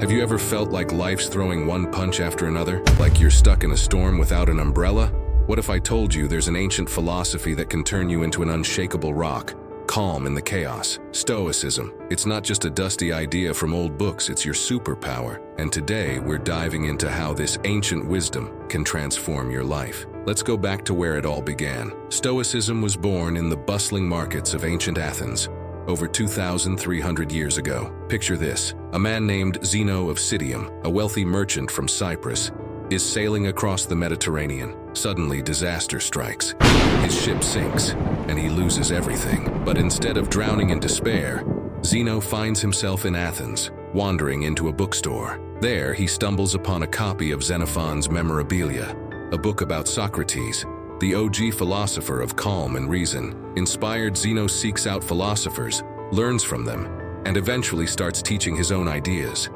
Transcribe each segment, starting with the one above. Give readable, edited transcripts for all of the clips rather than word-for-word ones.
Have you ever felt like life's throwing one punch after another? Like you're stuck in a storm without an umbrella? What if I told you there's an ancient philosophy that can turn you into an unshakable rock? Calm in the chaos. Stoicism. It's not just a dusty idea from old books, it's your superpower. And today, we're diving into how this ancient wisdom can transform your life. Let's go back to where it all began. Stoicism was born in the bustling markets of ancient Athens, over 2,300 years ago. Picture this: a man named Zeno of Citium, a wealthy merchant from Cyprus, is sailing across the Mediterranean. Suddenly, disaster strikes. His ship sinks, and he loses everything. But instead of drowning in despair, Zeno finds himself in Athens, wandering into a bookstore. There, he stumbles upon a copy of Xenophon's Memorabilia, a book about Socrates, the OG philosopher of calm and reason. Inspired, Zeno seeks out philosophers, learns from them, and eventually starts teaching his own ideas.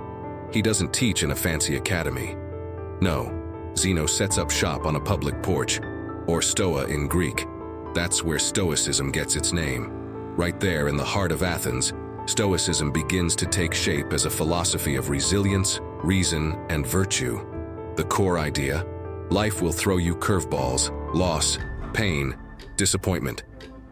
He doesn't teach in a fancy academy. No, Zeno sets up shop on a public porch, or stoa in Greek. That's where Stoicism gets its name. Right there in the heart of Athens, Stoicism begins to take shape as a philosophy of resilience, reason, and virtue. The core idea: life will throw you curveballs, loss, pain, disappointment.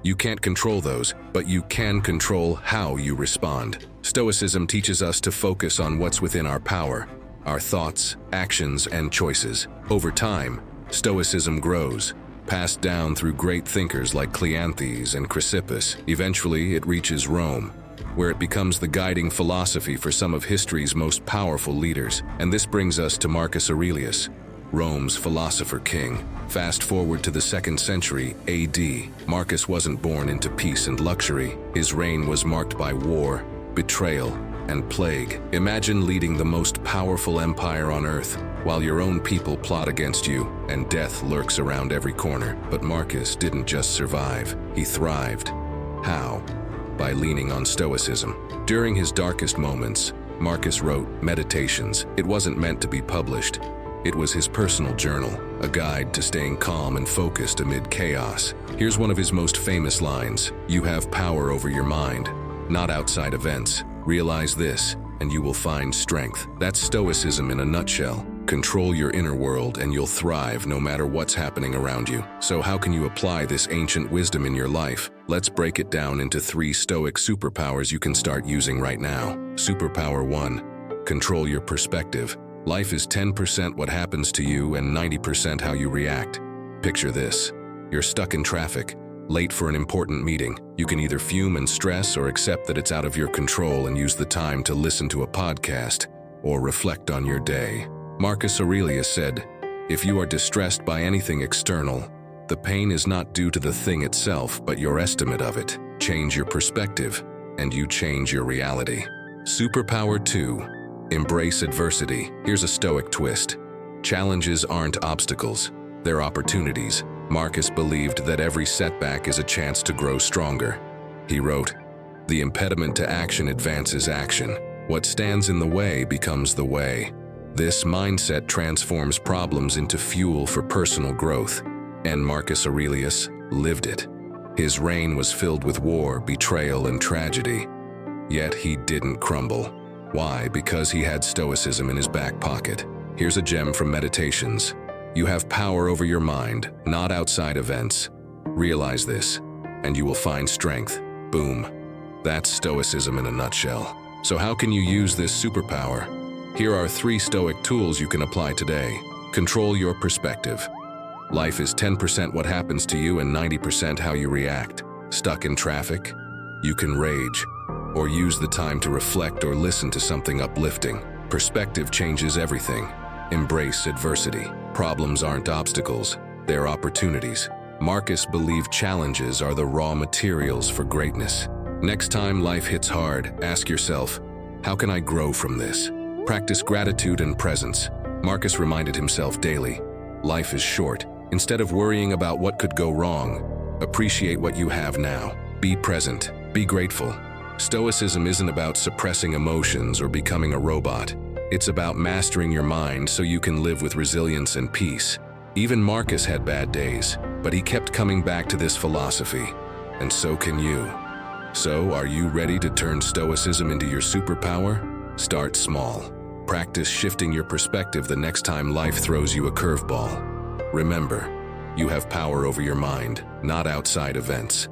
You can't control those, but you can control how you respond. Stoicism teaches us to focus on what's within our power, our thoughts, actions, and choices. Over time, Stoicism grows, passed down through great thinkers like Cleanthes and Chrysippus. Eventually, it reaches Rome, where it becomes the guiding philosophy for some of history's most powerful leaders. And this brings us to Marcus Aurelius, Rome's Philosopher King. Fast forward to the 2nd century AD. Marcus wasn't born into peace and luxury. His reign was marked by war, betrayal, and plague. Imagine leading the most powerful empire on earth, while your own people plot against you, and death lurks around every corner. But Marcus didn't just survive, he thrived. How? By leaning on Stoicism. During his darkest moments, Marcus wrote Meditations. It wasn't meant to be published. It was his personal journal, a guide to staying calm and focused amid chaos. Here's one of his most famous lines: "You have power over your mind, not outside events. Realize this, and you will find strength." That's Stoicism in a nutshell. Control your inner world and you'll thrive no matter what's happening around you. So how can you apply this ancient wisdom in your life? Let's break it down into 3 Stoic superpowers you can start using right now. Superpower 1. Control your perspective. Life is 10% what happens to you and 90% how you react. Picture this: you're stuck in traffic, late for an important meeting. You can either fume and stress or accept that it's out of your control and use the time to listen to a podcast or reflect on your day. Marcus Aurelius said, "If you are distressed by anything external, the pain is not due to the thing itself, but your estimate of it. Change your perspective, and you change your reality." Superpower 2. Embrace adversity. Here's a Stoic twist: challenges aren't obstacles, they're opportunities. Marcus believed that every setback is a chance to grow stronger. He wrote, "The impediment to action advances action. What stands in the way becomes the way." This mindset transforms problems into fuel for personal growth, and Marcus Aurelius lived it. His reign was filled with war, betrayal, and tragedy. Yet he didn't crumble. Why? Because he had Stoicism in his back pocket. Here's a gem from Meditations: "You have power over your mind, not outside events. Realize this, and you will find strength." Boom. That's Stoicism in a nutshell. So how can you use this superpower? Here are 3 Stoic tools you can apply today. Control your perspective. Life is 10% what happens to you and 90% how you react. Stuck in traffic? You can rage, or use the time to reflect or listen to something uplifting. Perspective changes everything. Embrace adversity. Problems aren't obstacles, they're opportunities. Marcus believed challenges are the raw materials for greatness. Next time life hits hard, ask yourself, how can I grow from this? Practice gratitude and presence. Marcus reminded himself daily, life is short. Instead of worrying about what could go wrong, appreciate what you have now. Be present, be grateful. Stoicism isn't about suppressing emotions or becoming a robot. It's about mastering your mind so you can live with resilience and peace. Even Marcus had bad days, but he kept coming back to this philosophy. And so can you. So, are you ready to turn Stoicism into your superpower? Start small. Practice shifting your perspective the next time life throws you a curveball. Remember, you have power over your mind, not outside events.